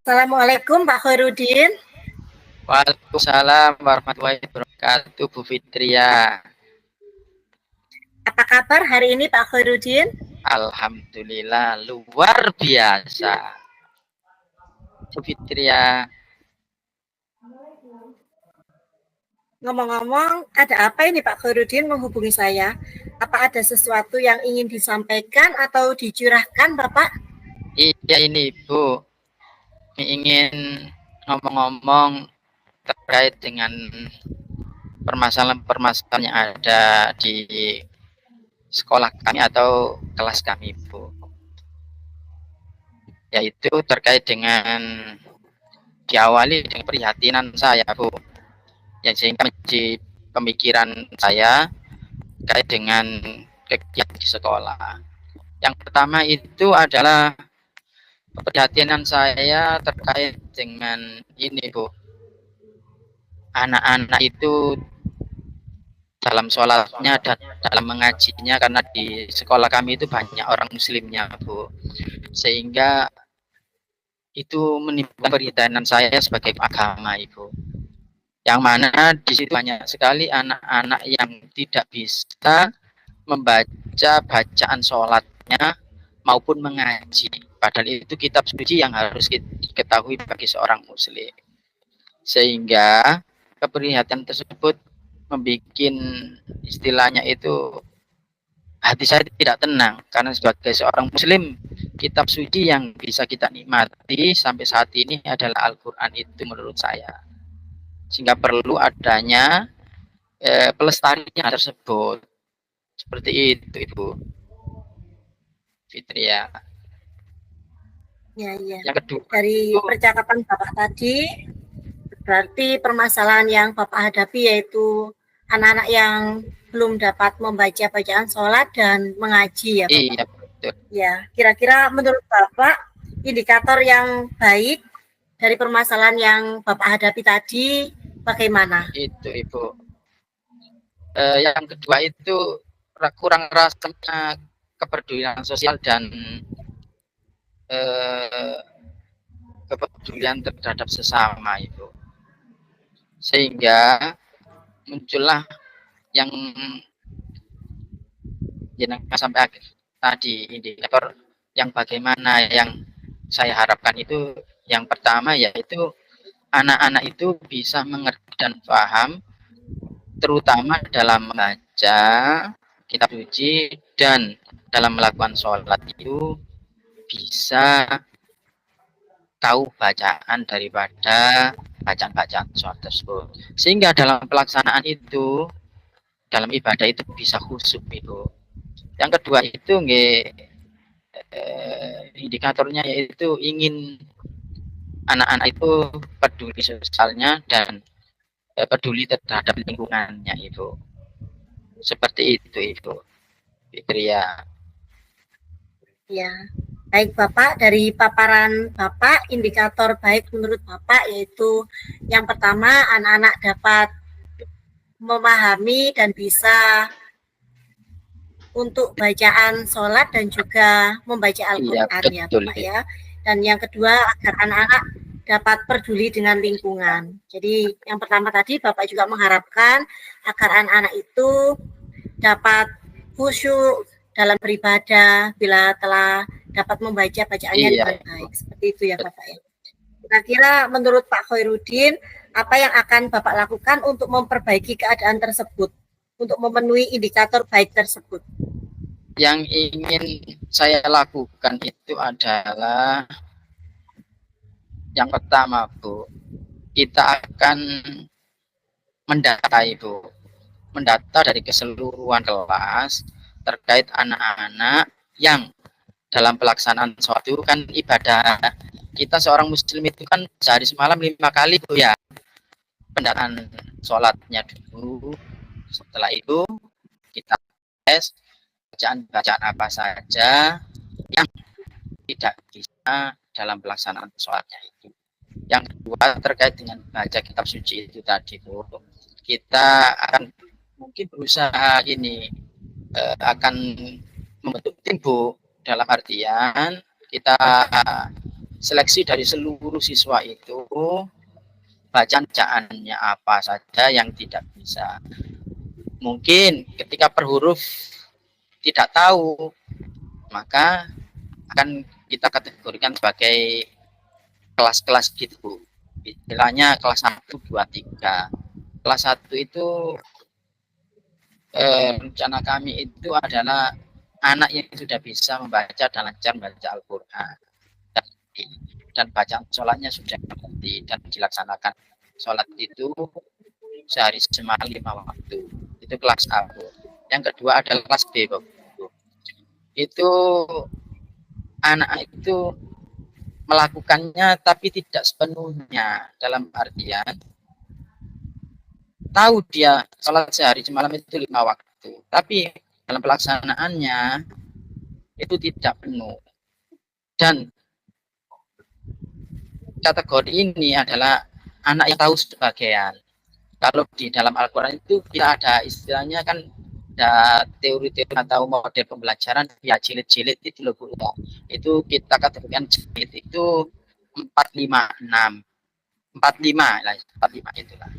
Assalamualaikum Pak Khairuddin. Waalaikumsalam warahmatullahi wabarakatuh, Bu Fitria. Apa kabar hari ini Pak Khairuddin? Alhamdulillah luar biasa, Bu Fitria. Ngomong-ngomong, ada apa ini Pak Khairuddin menghubungi saya? Apa ada sesuatu yang ingin disampaikan atau dicurahkan Bapak? Iya ini Bu, ingin ngomong-ngomong terkait dengan permasalahan-permasalahan yang ada di sekolah kami atau kelas kami, Bu. Yaitu terkait dengan diawali dengan prihatinan saya, Bu, yang sehingga menjadi pemikiran saya terkait dengan kegiatan di sekolah. Yang pertama itu adalah keprihatinan saya terkait dengan ini, Bu. Anak-anak itu dalam sholatnya dan dalam mengajinya, karena di sekolah kami itu banyak orang muslimnya, Bu. Sehingga itu menimbulkan keprihatinan saya sebagai agama, Ibu. Yang mana di situ banyak sekali anak-anak yang tidak bisa membaca bacaan sholatnya maupun mengaji. Padahal itu kitab suci yang harus diketahui bagi seorang muslim. Sehingga keprihatinan tersebut membuat istilahnya itu hati saya tidak tenang, karena sebagai seorang muslim kitab suci yang bisa kita nikmati sampai saat ini adalah Al-Quran itu menurut saya. Sehingga perlu adanya pelestarian tersebut. Seperti itu, Ibu Fitria. Ya. Yang kedua, dari percakapan Bapak tadi, berarti permasalahan yang Bapak hadapi yaitu anak-anak yang belum dapat membaca bacaan sholat dan mengaji ya Bapak? Iya, betul. Ya, kira-kira menurut Bapak indikator yang baik dari permasalahan yang Bapak hadapi tadi bagaimana? Itu, Ibu. Yang kedua itu kurang rasanya kepedulian sosial dan kepedulian terhadap sesama, Ibu. Sehingga muncullah yang sampai akhir tadi, indikator yang bagaimana yang saya harapkan itu yang pertama yaitu anak-anak itu bisa mengerti dan paham, terutama dalam membaca kitab suci dan dalam melakukan sholat itu bisa tahu bacaan daripada bacaan-bacaan sholat tersebut, sehingga dalam pelaksanaan itu, dalam ibadah itu bisa khusyuk, Ibu. Yang kedua itu indikatornya yaitu ingin anak-anak itu peduli sosialnya dan peduli terhadap lingkungannya, Ibu. Seperti itu, Ibu Fitria. Ya, baik Bapak, dari paparan Bapak, indikator baik menurut Bapak yaitu yang pertama anak-anak dapat memahami dan bisa untuk bacaan sholat dan juga membaca Al-Quran, ya Bapak ya. Dan yang kedua agar anak-anak dapat peduli dengan lingkungan. Jadi yang pertama tadi Bapak juga mengharapkan agar anak-anak itu dapat khusyuk dalam beribadah bila telah dapat membaca bacaannya dengan baik. Seperti itu ya Bapak ya. Kira-kira menurut Pak Khairuddin, apa yang akan Bapak lakukan untuk memperbaiki keadaan tersebut, untuk memenuhi indikator baik tersebut? Yang ingin saya lakukan itu adalah yang pertama, Bu, kita akan mendata, Ibu, mendata dari keseluruhan kelas terkait anak-anak yang dalam pelaksanaan sholat itu kan ibadah kita seorang muslim itu kan sehari semalam 5 kali, Bu, ya. Pendataan sholatnya dulu, setelah itu kita tes bacaan-bacaan apa saja yang tidak bisa dalam pelaksanaan sholatnya itu. Yang kedua terkait dengan baca kitab suci itu tadi, Bu, kita akan mungkin berusaha ini akan membentuk tim, Bu, dalam artian kita seleksi dari seluruh siswa itu bacaannya apa saja yang tidak bisa. Mungkin ketika per huruf tidak tahu, maka akan kita kategorikan sebagai kelas-kelas gitu. Istilahnya kelas 1, 2, 3. Kelas 1 itu rencana kami itu adalah anak yang sudah bisa membaca dan lancar membaca Al-Quran. Dan bacaan sholatnya sudah berhenti dan dilaksanakan sholat itu sehari semalam 5 waktu. Itu kelas A. Yang kedua adalah kelas B. Itu anak itu melakukannya tapi tidak sepenuhnya, dalam artian tahu dia sholat sehari semalam itu 5 waktu, tapi dalam pelaksanaannya itu tidak penuh. Dan kategori ini adalah anak yang tahu sebagian. Kalau di dalam Al-Quran itu kita ada istilahnya kan, ada teori-teori atau model pembelajaran ya jilid-jilid itu loh Bu ya. Itu kita katakan jilid itu 4, 5, 6 45 lah, 45 itulah.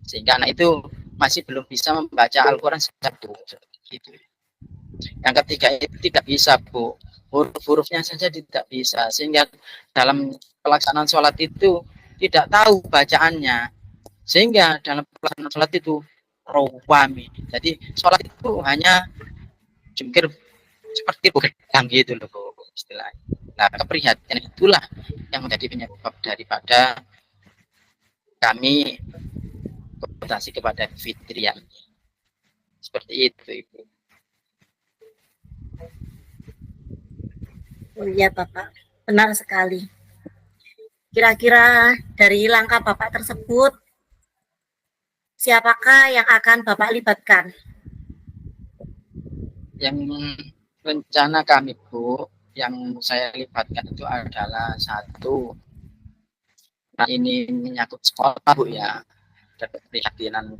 Sehingga anak itu masih belum bisa membaca Al-Quran satu gitu. Yang ketiga itu tidak bisa Bu, huruf-hurufnya saja tidak bisa, sehingga dalam pelaksanaan sholat itu tidak tahu bacaannya, sehingga dalam pelaksanaan sholat itu rawami. Jadi sholat itu hanya jungkir seperti gedang gitu loh Bu, istilahnya. Nah, keprihatinan itulah yang menjadi penyebab daripada kami konsultasi kepada Fitrian. Seperti itu Ibu. Oh iya Bapak, benar sekali. Kira-kira dari langkah Bapak tersebut, siapakah yang akan Bapak libatkan? Yang rencana kami Bu, yang saya libatkan itu adalah satu, nah ini menyangkut sekolah Bu ya, dan keprihatinan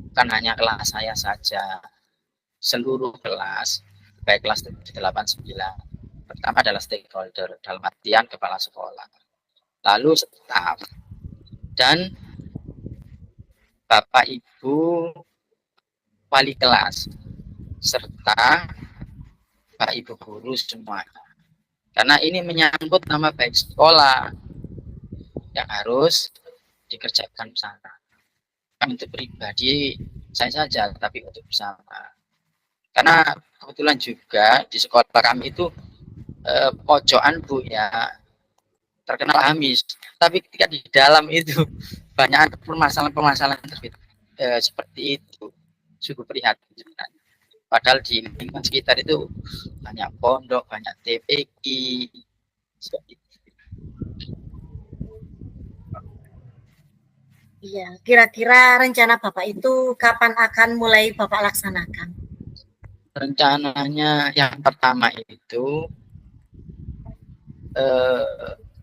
bukan hanya kelas saya saja, seluruh kelas, baik kelas 8, 9. Pertama adalah stakeholder, dalam artian kepala sekolah, lalu staf, dan Bapak Ibu wali kelas, serta Pak Ibu guru semuanya. Karena ini menyangkut nama baik sekolah yang harus dikerjakan bersama. Untuk pribadi saya saja, tapi untuk bersama. Karena kebetulan juga di sekolah kami itu pojokan Bu ya, terkenal amis, tapi ketika di dalam itu banyak permasalahan-permasalahan seperti itu, sungguh prihatin. Padahal di lingkungan sekitar itu banyak pondok, banyak TPQ, seperti itu. Iya, kira-kira rencana Bapak itu kapan akan mulai Bapak laksanakan? Rencananya yang pertama itu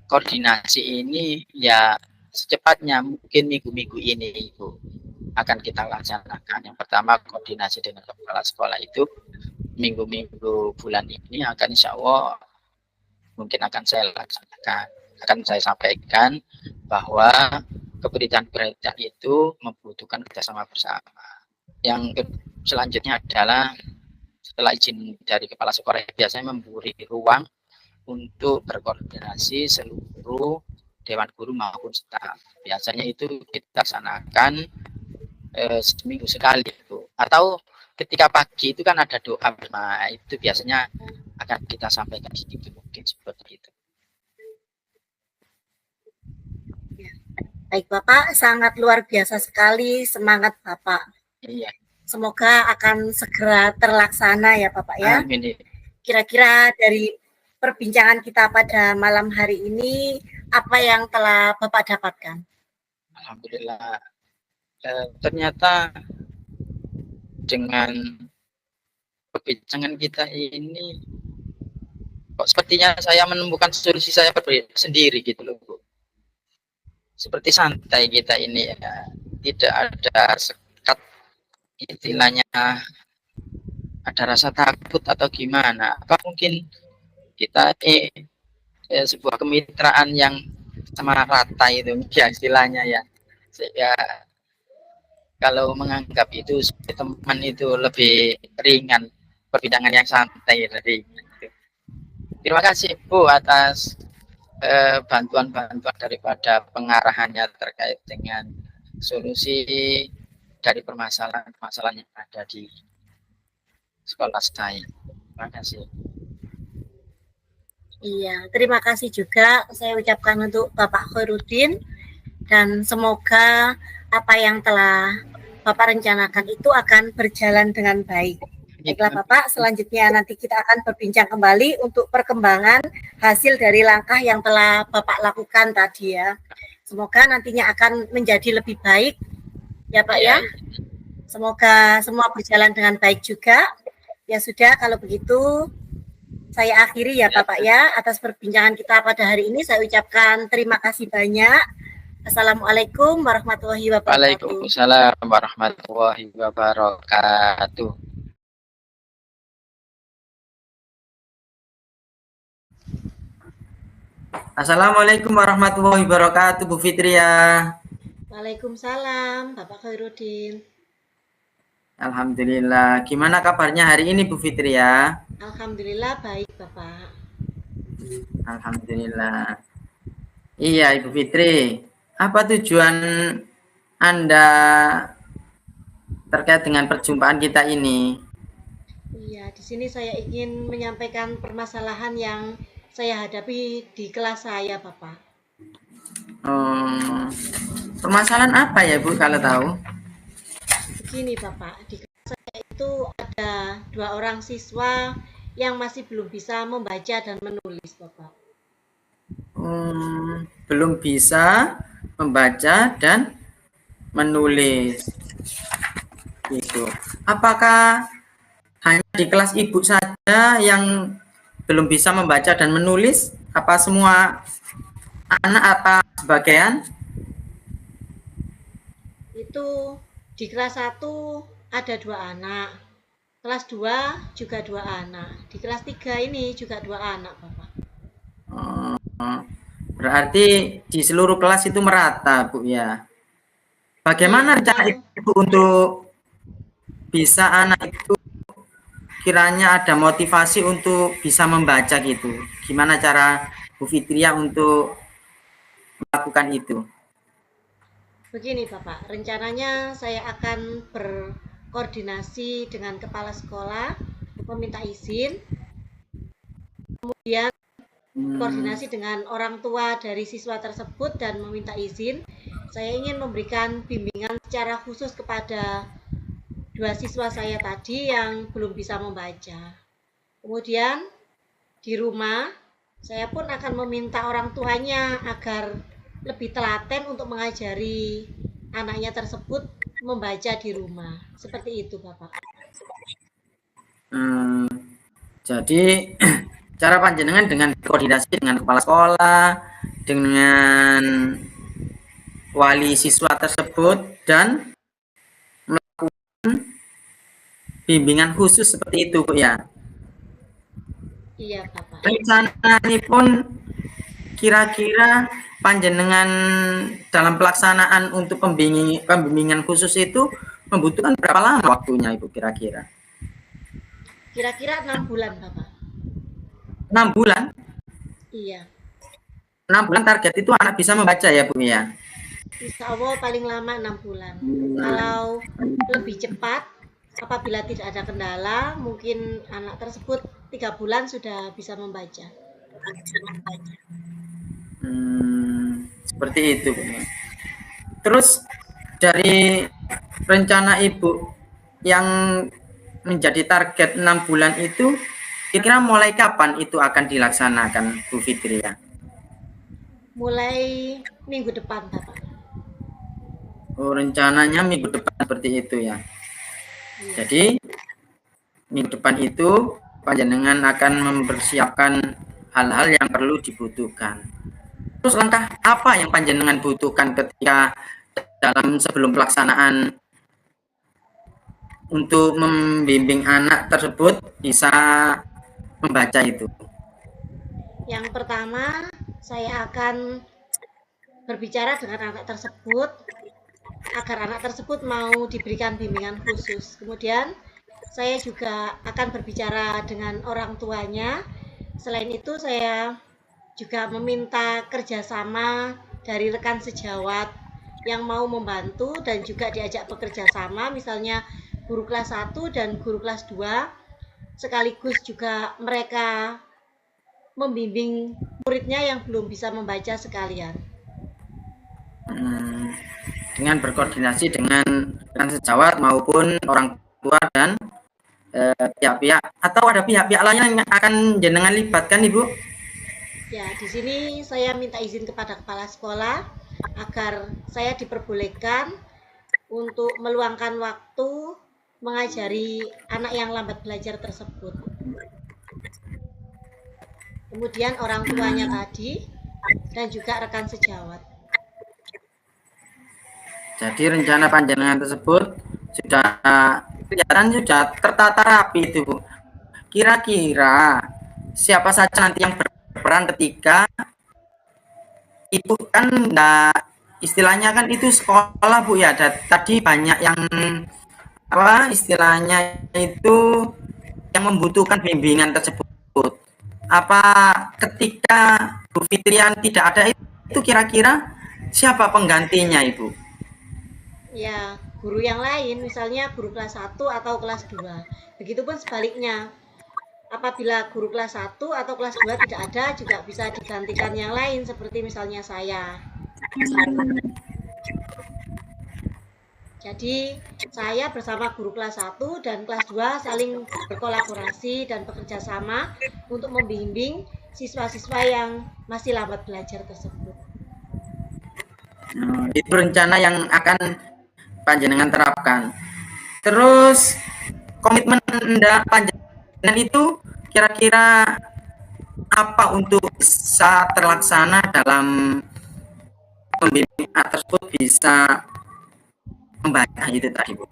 koordinasi ini ya secepatnya, mungkin minggu-minggu ini Ibu akan kita laksanakan. Yang pertama koordinasi dengan kepala sekolah itu minggu-minggu bulan ini akan insya Allah mungkin akan saya laksanakan, akan saya sampaikan bahwa keberitahuan itu membutuhkan kerjasama bersama. Yang selanjutnya adalah setelah izin dari kepala sekolah biasanya memberi ruang untuk berkoordinasi seluruh dewan guru maupun staf. Biasanya itu kita laksanakan seminggu sekali itu. Atau ketika pagi itu kan ada doa, nah itu biasanya akan kita sampaikan sedikit mungkin seperti itu. Baik Bapak, sangat luar biasa sekali semangat Bapak. Iya. Semoga akan segera terlaksana ya Bapak ya. Amin. Kira-kira dari perbincangan kita pada malam hari ini, apa yang telah Bapak dapatkan? Alhamdulillah, ternyata dengan perbincangan kita ini kok sepertinya saya menemukan solusi saya sendiri gitu loh Bu. Seperti santai kita ini ya, tidak ada sekat, istilahnya ada rasa takut atau gimana. Apa mungkin kita sebuah kemitraan yang sama rata itu ya istilahnya ya. Sehingga kalau menganggap itu teman itu lebih ringan, perbincangan yang santai dari itu. Terima kasih Bu atas bantuan-bantuan daripada pengarahannya terkait dengan solusi dari permasalahan-permasalahan yang ada di sekolah saya. Terima kasih. Iya, terima kasih juga saya ucapkan untuk Bapak Khairuddin, dan semoga apa yang telah Bapak rencanakan itu akan berjalan dengan baik. Baiklah Bapak, selanjutnya nanti kita akan berbincang kembali untuk perkembangan hasil dari langkah yang telah Bapak lakukan tadi ya. Semoga nantinya akan menjadi lebih baik ya Pak ya. Semoga semua berjalan dengan baik juga. Ya sudah, kalau begitu saya akhiri ya Bapak ya, atas perbincangan kita pada hari ini. Saya ucapkan terima kasih banyak. Assalamualaikum warahmatullahi wabarakatuh. Waalaikumsalam warahmatullahi wabarakatuh. Assalamualaikum warahmatullahi wabarakatuh, Bu Fitria. Waalaikumsalam, Bapak Khairuddin. Alhamdulillah. Gimana kabarnya hari ini, Bu Fitria? Alhamdulillah baik, Bapak. Alhamdulillah. Iya, Ibu Fitri. Apa tujuan Anda terkait dengan perjumpaan kita ini? Iya, di sini saya ingin menyampaikan permasalahan yang saya hadapi di kelas saya, Bapak. Permasalahan apa ya, Bu, kalau tahu? Begini, Bapak. Di kelas saya itu ada 2 orang siswa yang masih belum bisa membaca dan menulis, Bapak. Belum bisa membaca dan menulis. Gitu. Apakah hanya di kelas Ibu saja yang belum bisa membaca dan menulis? Apa semua anak, apa sebagian? Itu di kelas 1 ada 2 anak. Kelas 2 juga 2 anak. Di kelas 3 ini juga 2 anak, Bapak. Berarti di seluruh kelas itu merata, Bu ya. Bagaimana cara Ibu untuk bisa anak itu kiranya ada motivasi untuk bisa membaca gitu? Gimana cara Bu Fitria untuk melakukan itu? Begini Bapak, rencananya saya akan berkoordinasi dengan kepala sekolah, meminta izin, kemudian koordinasi dengan orang tua dari siswa tersebut dan meminta izin. Saya ingin memberikan bimbingan secara khusus kepada 2 siswa saya tadi yang belum bisa membaca. Kemudian di rumah saya pun akan meminta orang tuanya agar lebih telaten untuk mengajari anaknya tersebut membaca di rumah. Seperti itu, Bapak. Jadi cara panjenengan dengan koordinasi dengan kepala sekolah, dengan wali siswa tersebut, dan melakukan bimbingan khusus seperti itu, Bu ya. Iya, Bapak. Rencana ini pun kira-kira panjenengan dalam pelaksanaan untuk pembimbingan khusus itu membutuhkan berapa lama waktunya, Ibu, kira-kira? Kira-kira 6 bulan, Bapak. 6 bulan? Iya. 6 bulan target itu anak bisa membaca ya, Bu ya? Insya Allah paling lama 6 bulan. Kalau lebih cepat, apabila tidak ada kendala, mungkin anak tersebut 3 bulan sudah bisa membaca. Seperti itu, Bu. Terus dari rencana Ibu yang menjadi target 6 bulan itu, kira-kira mulai kapan itu akan dilaksanakan, Bu Fitri ya? Mulai minggu depan, Bapak. Oh, rencananya minggu depan seperti itu ya. Iya. Jadi minggu depan itu panjenengan akan mempersiapkan hal-hal yang perlu dibutuhkan. Terus langkah apa yang panjenengan butuhkan ketika sebelum pelaksanaan untuk membimbing anak tersebut bisa membaca itu? Yang pertama, saya akan berbicara dengan anak tersebut agar anak tersebut mau diberikan bimbingan khusus. Kemudian saya juga akan berbicara dengan orang tuanya. Selain itu, saya juga meminta kerjasama dari rekan sejawat yang mau membantu dan juga diajak bekerja sama, misalnya guru kelas 1 dan guru kelas 2, sekaligus juga mereka membimbing muridnya yang belum bisa membaca sekalian. Dengan berkoordinasi dengan rekan sejawat maupun orang tua dan pihak-pihak, atau ada pihak-pihak lain yang akan jenengan libatkan, Ibu? Ya, di sini saya minta izin kepada kepala sekolah agar saya diperbolehkan untuk meluangkan waktu mengajari anak yang lambat belajar tersebut. Kemudian orang tuanya tadi dan juga rekan sejawat. Jadi rencana panjenengan tersebut sudah kelihatan sudah tertata rapi itu, Bu. Kira-kira siapa saja nanti yang berperan ketika itu kan, nah, istilahnya kan itu sekolah, Bu, ya. Tadi banyak yang apa istilahnya itu yang membutuhkan bimbingan tersebut. Apa ketika Bu Fitrian tidak ada itu kira-kira siapa penggantinya, Ibu? Ya, guru yang lain, misalnya guru kelas 1 atau kelas 2. Begitupun sebaliknya. Apabila guru kelas 1 atau kelas 2 tidak ada, juga bisa digantikan yang lain, seperti misalnya saya. Jadi, saya bersama guru kelas 1 dan kelas 2 saling berkolaborasi dan bekerja sama untuk membimbing siswa-siswa yang masih lambat belajar tersebut. Itu rencana yang akan panjenengan terapkan. Terus komitmen panjenengan itu kira-kira apa untuk bisa terlaksana dalam membimbing anak tersebut bisa membaca itu tadi, Bu?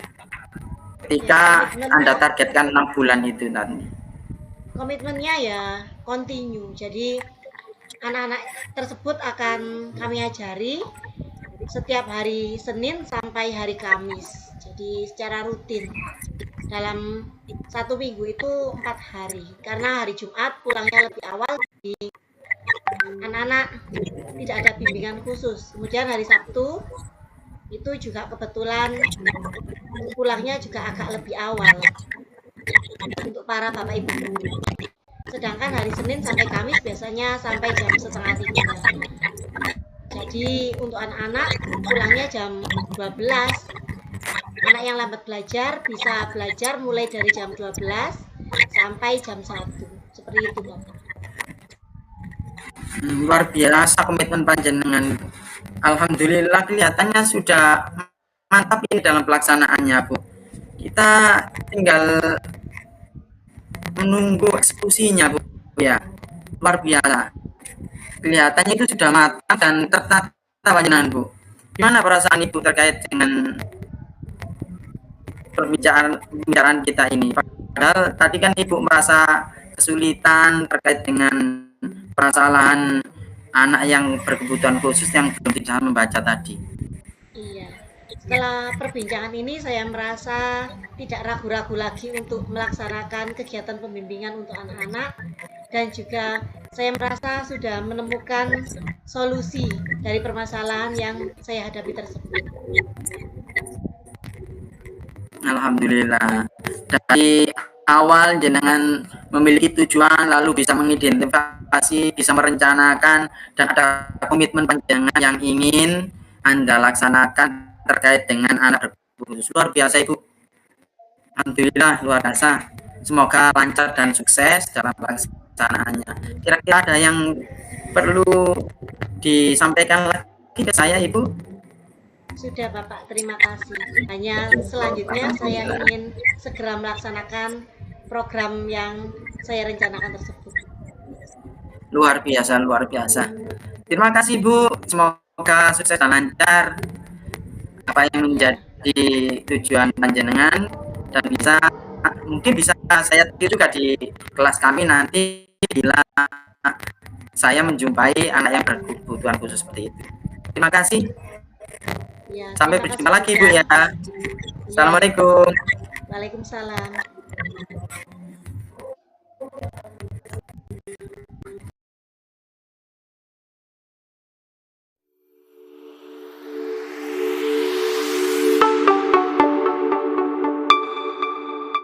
Ketika Anda targetkan 6 bulan itu nanti. Komitmennya ya continue. Jadi anak-anak tersebut akan kami ajari setiap hari Senin sampai hari Kamis. Jadi secara rutin dalam 1 minggu itu 4 hari. Karena hari Jumat pulangnya lebih awal, jadi anak-anak tidak ada bimbingan khusus. Kemudian hari Sabtu itu juga kebetulan pulangnya juga agak lebih awal untuk para bapak ibu guru. Sedangkan hari Senin sampai Kamis biasanya sampai jam 2:30. Jadi untuk anak-anak pulangnya jam 12. Anak yang lambat belajar bisa belajar mulai dari jam 12 sampai jam 1. Seperti itu, Bapak. Luar biasa komitmen panjenengan. Alhamdulillah kelihatannya sudah mantap ini dalam pelaksanaannya, Bu. Kita tinggal menunggu eksekusinya, Bu, ya. Luar biasa. Kelihatannya itu sudah matang dan tertata panjenengan, Bu. Gimana perasaan Ibu terkait dengan pembicaraan kita ini? Padahal tadi kan Ibu merasa kesulitan terkait dengan permasalahan anak yang berkebutuhan khusus yang belum bisa membaca tadi. Iya. Setelah perbincangan ini saya merasa tidak ragu-ragu lagi untuk melaksanakan kegiatan pembimbingan untuk anak-anak, dan juga saya merasa sudah menemukan solusi dari permasalahan yang saya hadapi tersebut. Alhamdulillah. Dari awal jenengan memiliki tujuan, lalu bisa mengidentifikasi, bisa merencanakan, dan ada komitmen panjenengan yang ingin Anda laksanakan terkait dengan anak berkebutuhan. Luar biasa, Ibu. Alhamdulillah, luar biasa. Semoga lancar dan sukses dalam pelaksanaannya. Kira-kira ada yang perlu disampaikan lagi ke saya, Ibu? Sudah, Bapak, terima kasih. Hanya selanjutnya saya ingin segera melaksanakan program yang saya rencanakan tersebut. Luar biasa, luar biasa. Terima kasih, Bu. Semoga sukses dan lancar apa yang menjadi tujuan panjenengan, dan mungkin bisa saya tiru juga di kelas kami nanti bila saya menjumpai anak yang berkebutuhan khusus seperti itu. Terima kasih. Ya, Sampai terima berjumpa kasih lagi Bu juga. ya. Assalamualaikum. Waalaikumsalam.